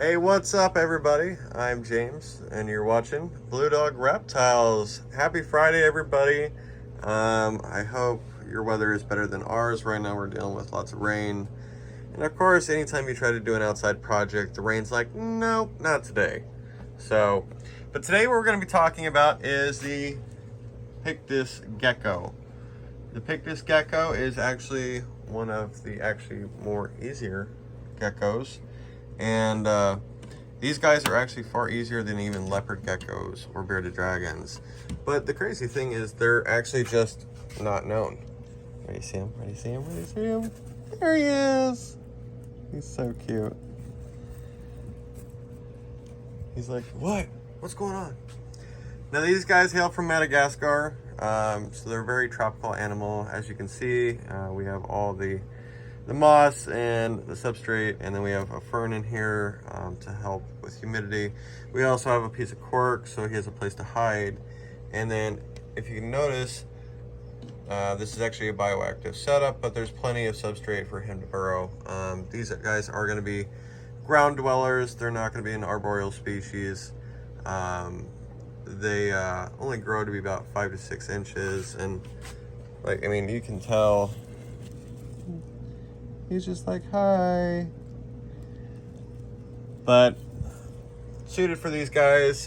Hey, what's up, everybody? I'm James, and you're watching Blue Dog Reptiles. Happy Friday, everybody. I hope your weather is better than ours. Right now, we're dealing with lots of rain. And of course, anytime you try to do an outside project, the rain's like, nope, not today. But today what we're going to be talking about is the Pictus Gecko. The Pictus Gecko is actually one of the more easier geckos. And these guys are actually far easier than even leopard geckos or bearded dragons. But the crazy thing is they're actually just not known. Ready to see him? Ready to see him? Ready to see him? There he is! He's so cute. He's like, what? What's going on? Now these guys hail from Madagascar. So they're a very tropical animal. As you can see, we have all the moss and the substrate, and then we have a fern in here to help with humidity. We also have a piece of cork so he has a place to hide. And then if you can notice, this is actually a bioactive setup, but there's plenty of substrate for him to burrow. These guys are going to be ground dwellers. They're not going to be an arboreal species. They only grow to be about 5 to 6 inches, and you can tell he's just like, hi. But suited for these guys,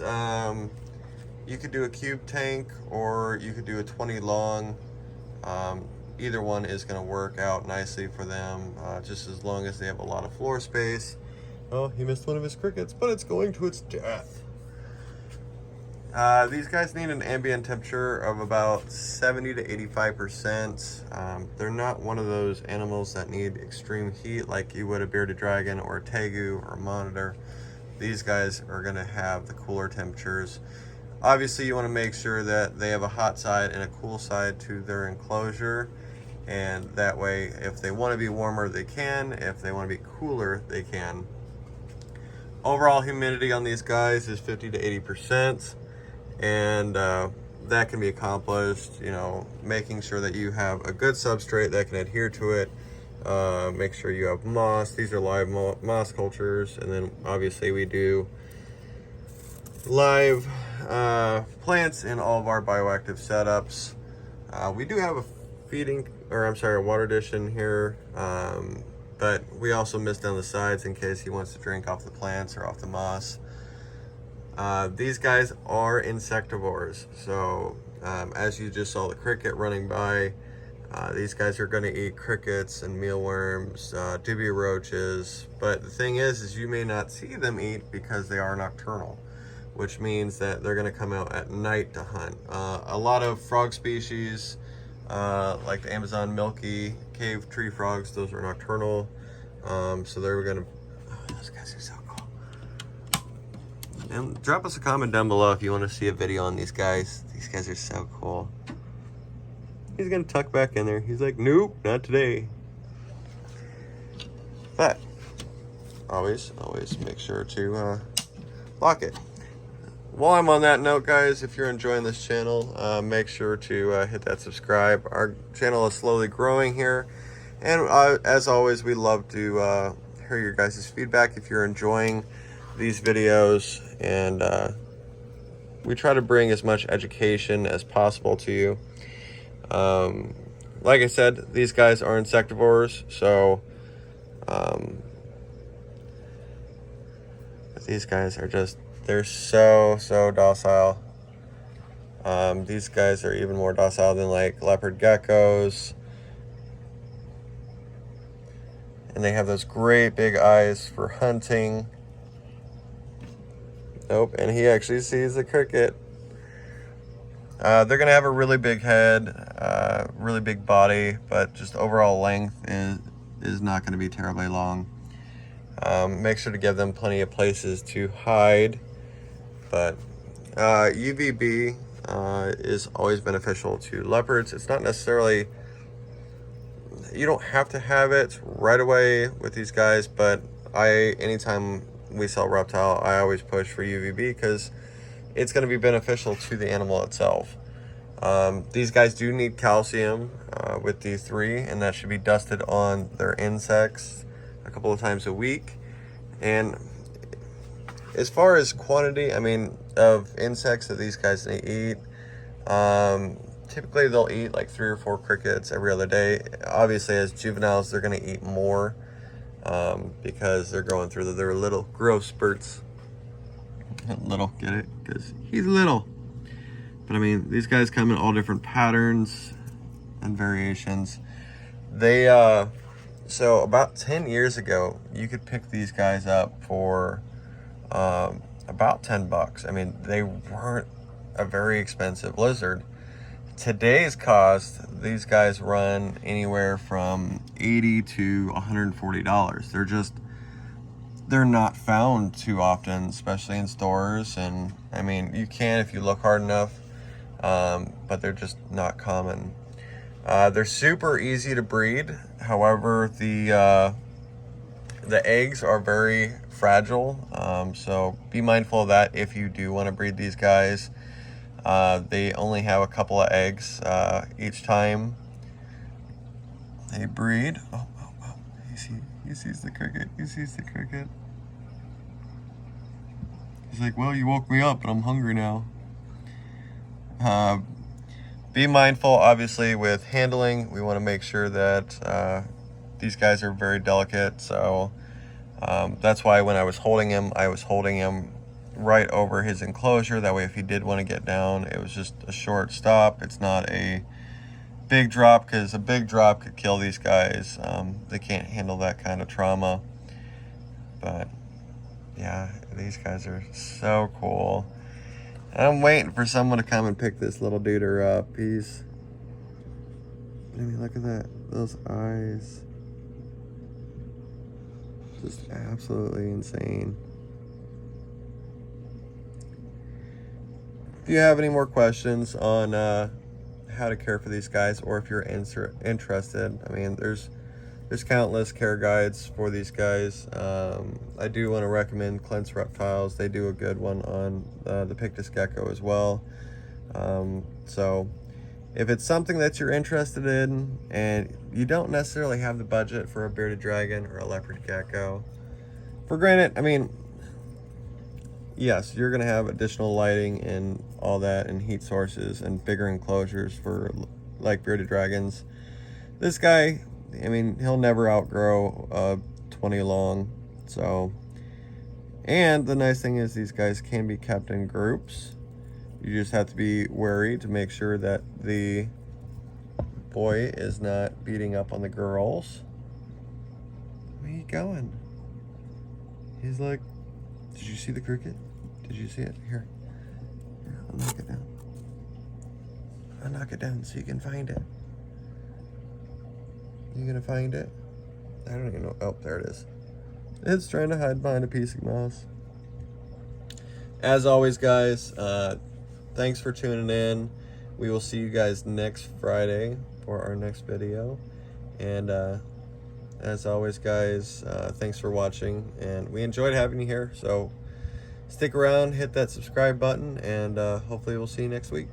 you could do a cube tank or you could do a 20 long. Either one is going to work out nicely for them, just as long as they have a lot of floor space. Oh, he missed one of his crickets, but it's going to its death. These guys need an ambient temperature of about 70 to 85%. They're not one of those animals that need extreme heat like you would a bearded dragon or a tegu or a monitor. These guys are going to have the cooler temperatures. Obviously, you want to make sure that they have a hot side and a cool side to their enclosure. And that way, if they want to be warmer, they can. If they want to be cooler, they can. Overall humidity on these guys is 50 to 80%. And that can be accomplished, making sure that you have a good substrate that can adhere to it. Make sure you have moss. These are live moss cultures. And then obviously we do live plants in all of our bioactive setups. We do have a water dish in here, but we also mist down the sides in case he wants to drink off the plants or off the moss. These guys are insectivores, so as you just saw the cricket running by, these guys are going to eat crickets and mealworms, dubia roaches. But the thing is you may not see them eat because they are nocturnal, which means that they're going to come out at night to hunt. A lot of frog species, like the Amazon milky cave tree frogs, those are nocturnal. So they're going to... Oh, those guys are so cool. And drop us a comment down below if you want to see a video on these guys. These guys are so cool. He's gonna tuck back in there. He's like, nope, not today. But always make sure to lock it. While I'm on that note, guys, if you're enjoying this channel, make sure to hit that subscribe. Our channel is slowly growing here, and as always, we love to hear your guys' feedback if you're enjoying these videos. And we try to bring as much education as possible to you. Like I said, these guys are insectivores, so these guys are they're so docile. These guys are even more docile than like leopard geckos, and they have those great big eyes for hunting. Nope, and he actually sees the cricket. They're going to have a really big head, really big body, but just overall length is not going to be terribly long. Make sure to give them plenty of places to hide. But UVB is always beneficial to leopards. It's not necessarily... You don't have to have it right away with these guys, but anytime we sell reptile, I always push for UVB because it's going to be beneficial to the animal itself. These guys do need calcium with D3, and that should be dusted on their insects a couple of times a week. And as far as quantity, I mean, of insects that these guys eat, typically they'll eat like 3 or 4 crickets every other day. Obviously, as juveniles, they're going to eat more because they're going through their little growth spurts. Little, get it? Because he's little. But I mean, these guys come in all different patterns and variations. They, so about 10 years ago, you could pick these guys up for about $10. I mean, they weren't a very expensive lizard. Today's cost, these guys run anywhere from $80 to $140. They're not found too often, especially in stores. And I mean, you can if you look hard enough, but they're just not common. They're super easy to breed. However, the eggs are very fragile, so be mindful of that if you do want to breed these guys. They only have a couple of eggs each time they breed. Oh, he sees the cricket. He sees the cricket. He's like, well, you woke me up, and I'm hungry now. Be mindful, obviously, with handling. We want to make sure that these guys are very delicate. So that's why when I was holding him right over his enclosure. That way, if he did want to get down, it was just a short stop. It's not a big drop, because a big drop could kill these guys. They can't handle that kind of trauma. But yeah, these guys are so cool. I'm waiting for someone to come and pick this little duder up. I mean, look at that. Those eyes. Just absolutely insane. If you have any more questions on how to care for these guys, or if you're interested, I mean, there's countless care guides for these guys. I do want to recommend Clint's Reptiles. They do a good one on the Pictus Gecko as well. So if it's something that you're interested in and you don't necessarily have the budget for a bearded dragon or a leopard gecko, for granted, I mean, yes, you're going to have additional lighting and all that, and heat sources and bigger enclosures for like bearded dragons. This guy, I mean, he'll never outgrow 20 long. So, and the nice thing is these guys can be kept in groups. You just have to be wary to make sure that the boy is not beating up on the girls. Where are you going? He's like, did you see the cricket? Did you see it? Here, I'll knock it down. I'll knock it down so you can find it. You gonna find it? I don't even know. Oh, there it is. It's trying to hide behind a piece of moss. As always, guys, thanks for tuning in. We will see you guys next Friday for our next video. And as always, guys, thanks for watching. And we enjoyed having you here. So stick around, hit that subscribe button, and hopefully we'll see you next week.